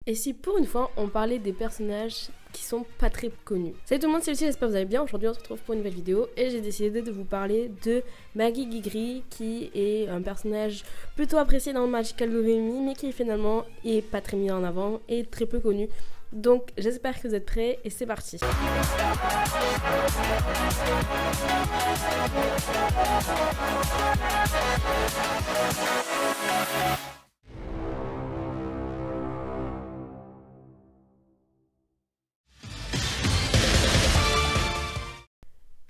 Et si pour une fois on parlait des personnages qui sont pas très connus. Salut tout le monde, c'est Lucie, j'espère que vous allez bien. Aujourd'hui on se retrouve pour une nouvelle vidéo et j'ai décidé de vous parler de Maggie Guigri, qui est un personnage plutôt apprécié dans Magical Doremi mais qui finalement est pas très mis en avant et très peu connu. Donc j'espère que vous êtes prêts et c'est parti.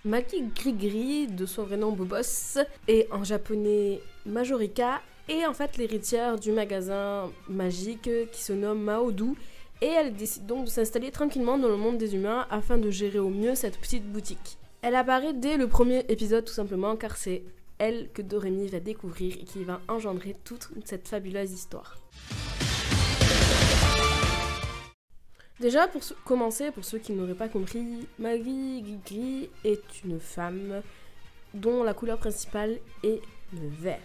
Maki Grigri, de son vrai nom Bobos, et en japonais Majorika, est en fait l'héritière du magasin magique qui se nomme Maodu, et elle décide donc de s'installer tranquillement dans le monde des humains afin de gérer au mieux cette petite boutique. Elle apparaît dès le premier épisode tout simplement car c'est elle que Doremi va découvrir et qui va engendrer toute cette fabuleuse histoire. Déjà, pour commencer, pour ceux qui n'auraient pas compris, Maggie Guigri est une femme dont la couleur principale est le vert.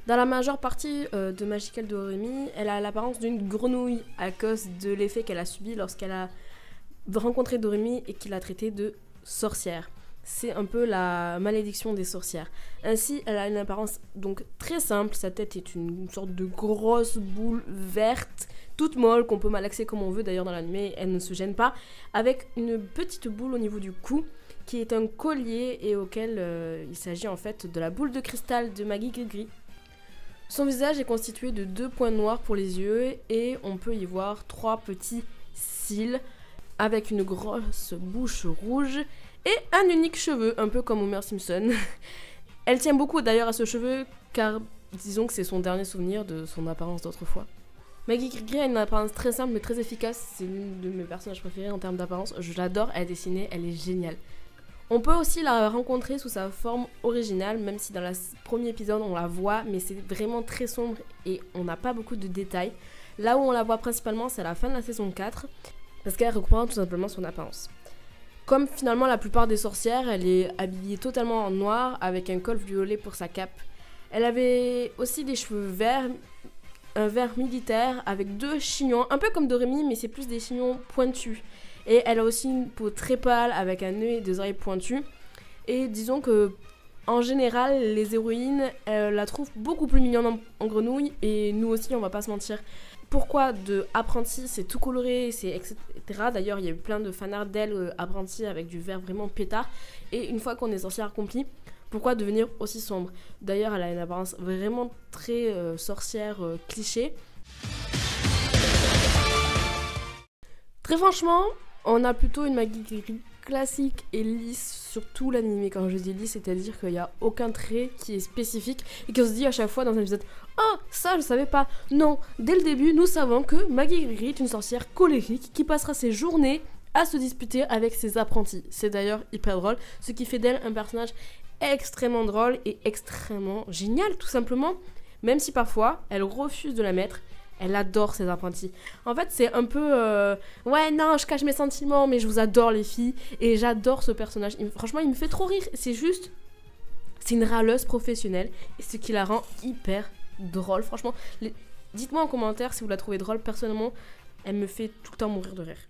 Dans la majeure partie de Magical Doremi, elle a l'apparence d'une grenouille à cause de l'effet qu'elle a subi lorsqu'elle a rencontré Doremi et qu'il a traité de sorcière. C'est un peu la malédiction des sorcières. Ainsi, elle a une apparence donc très simple. Sa tête est une sorte de grosse boule verte, toute molle, qu'on peut malaxer comme on veut. D'ailleurs, dans l'anime, elle ne se gêne pas. Avec une petite boule au niveau du cou, qui est un collier et auquel il s'agit en fait de la boule de cristal de Maggie Guigri. Son visage est constitué de 2 points noirs pour les yeux et on peut y voir 3 petits cils avec une grosse bouche rouge et un unique cheveu, un peu comme Homer Simpson. Elle tient beaucoup d'ailleurs à ce cheveu car disons que c'est son dernier souvenir de son apparence d'autrefois. Maggie Guigri a une apparence très simple mais très efficace, c'est l'une de mes personnages préférés en termes d'apparence, je l'adore, elle est dessinée, elle est géniale. On peut aussi la rencontrer sous sa forme originale, même si dans le premier épisode on la voit, mais c'est vraiment très sombre et on n'a pas beaucoup de détails. Là où on la voit principalement, c'est à la fin de la saison 4, parce qu'elle reprend tout simplement son apparence. Comme finalement la plupart des sorcières, elle est habillée totalement en noir, avec un col violet pour sa cape. Elle avait aussi des cheveux verts, un vert militaire, avec 2 chignons, un peu comme Doremi, mais c'est plus des chignons pointus. Et elle a aussi une peau très pâle avec un nez et des oreilles pointues. Et disons que, en général, les héroïnes la trouvent beaucoup plus mignonne en grenouille. Et nous aussi, on va pas se mentir. Pourquoi de apprentie, c'est tout coloré, c'est etc. D'ailleurs, il y a eu plein de fanarts d'elle apprentie avec du vert vraiment pétard. Et une fois qu'on est sorcière accomplie, pourquoi devenir aussi sombre? D'ailleurs, elle a une apparence vraiment très sorcière cliché. Très franchement, on a plutôt une Maggie Guigri classique et lisse sur tout l'anime. Quand je dis lisse, c'est-à-dire qu'il n'y a aucun trait qui est spécifique et qu'on se dit à chaque fois dans un épisode « Oh, ça je savais pas !» Non, dès le début, nous savons que Maggie Guigri est une sorcière colérique qui passera ses journées à se disputer avec ses apprentis. C'est d'ailleurs hyper drôle, ce qui fait d'elle un personnage extrêmement drôle et extrêmement génial tout simplement, même si parfois elle refuse de la mettre. Elle adore ses apprentis. En fait, c'est un peu... ouais, non, je cache mes sentiments, mais je vous adore les filles. Et j'adore ce personnage. Franchement, il me fait trop rire. C'est juste... C'est une râleuse professionnelle. Et ce qui la rend hyper drôle. Franchement, dites-moi en commentaire si vous la trouvez drôle. Personnellement, elle me fait tout le temps mourir de rire.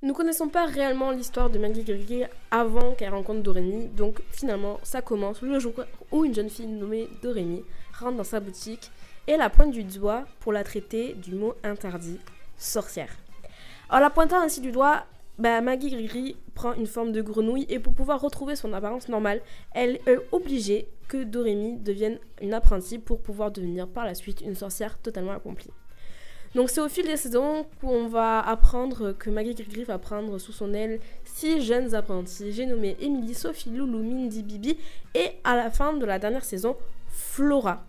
Nous connaissons pas réellement l'histoire de Maggie Guigri avant qu'elle rencontre Doremi, donc finalement ça commence le jour où une jeune fille nommée Doremi rentre dans sa boutique et la pointe du doigt pour la traiter du mot interdit, sorcière. En la pointant ainsi du doigt, Maggie Guigri prend une forme de grenouille et pour pouvoir retrouver son apparence normale, elle est obligée que Doremi devienne une apprentie pour pouvoir devenir par la suite une sorcière totalement accomplie. Donc c'est au fil des saisons qu'on va apprendre que Maggie Guigri va prendre sous son aile 6 jeunes apprentis. J'ai nommé Emily, Sophie, Loulou, Mindy, Bibi et à la fin de la dernière saison, Flora.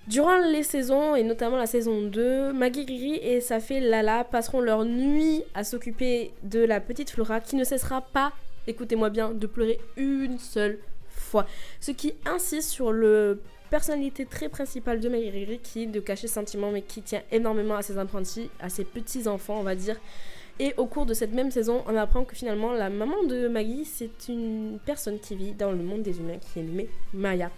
Durant les saisons et notamment la saison 2, Maggie Guigri et sa fille Lala passeront leur nuit à s'occuper de la petite Flora qui ne cessera pas, écoutez-moi bien, de pleurer une seule fois. Ce qui insiste sur le personnalité très principale de Maggie Guigri qui est de cacher ses sentiments mais qui tient énormément à ses apprentis, à ses petits-enfants on va dire. Et au cours de cette même saison, on apprend que finalement la maman de Maggie c'est une personne qui vit dans le monde des humains qui est nommée Maya.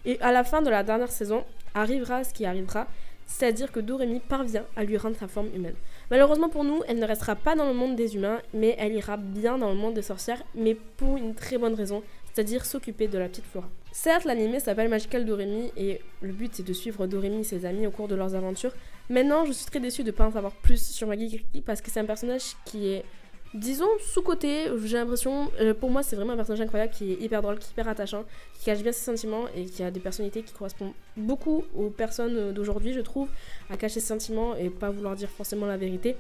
Et à la fin de la dernière saison, arrivera ce qui arrivera, c'est-à-dire que Doremi parvient à lui rendre sa forme humaine. Malheureusement pour nous, elle ne restera pas dans le monde des humains, mais elle ira bien dans le monde des sorcières, mais pour une très bonne raison, c'est-à-dire s'occuper de la petite Flora. Certes, l'anime s'appelle Magical Doremi et le but c'est de suivre Doremi et ses amis au cours de leurs aventures. Maintenant, je suis très déçue de ne pas en savoir plus sur Maggie Gris parce que c'est un personnage qui est, disons, sous-côté. J'ai l'impression, pour moi c'est vraiment un personnage incroyable qui est hyper drôle, qui est hyper attachant, qui cache bien ses sentiments et qui a des personnalités qui correspondent beaucoup aux personnes d'aujourd'hui, je trouve, à cacher ses sentiments et pas vouloir dire forcément la vérité.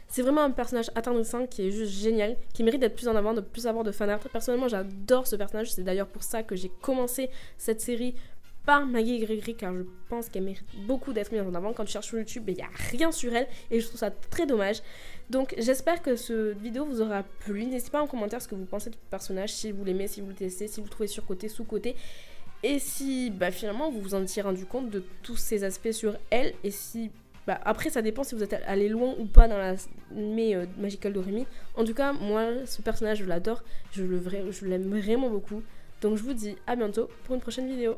C'est vraiment un personnage attendrissant qui est juste génial, qui mérite d'être plus en avant, de plus avoir de fanart. Personnellement, j'adore ce personnage, c'est d'ailleurs pour ça que j'ai commencé cette série par Maggie Gris car je pense qu'elle mérite beaucoup d'être mise en avant. Quand tu cherches sur YouTube, il n'y a rien sur elle et je trouve ça très dommage. Donc j'espère que cette vidéo vous aura plu. N'hésitez pas en commentaire ce que vous pensez de ce personnage, si vous l'aimez, si vous le testez, si vous le trouvez surcoté, sous-côté. Et si finalement vous vous en étiez rendu compte de tous ces aspects sur elle et si... après ça dépend si vous êtes allé loin ou pas dans l'anime Magical Doremi. En tout cas moi ce personnage je l'adore, je l'aime vraiment beaucoup. Donc je vous dis à bientôt pour une prochaine vidéo.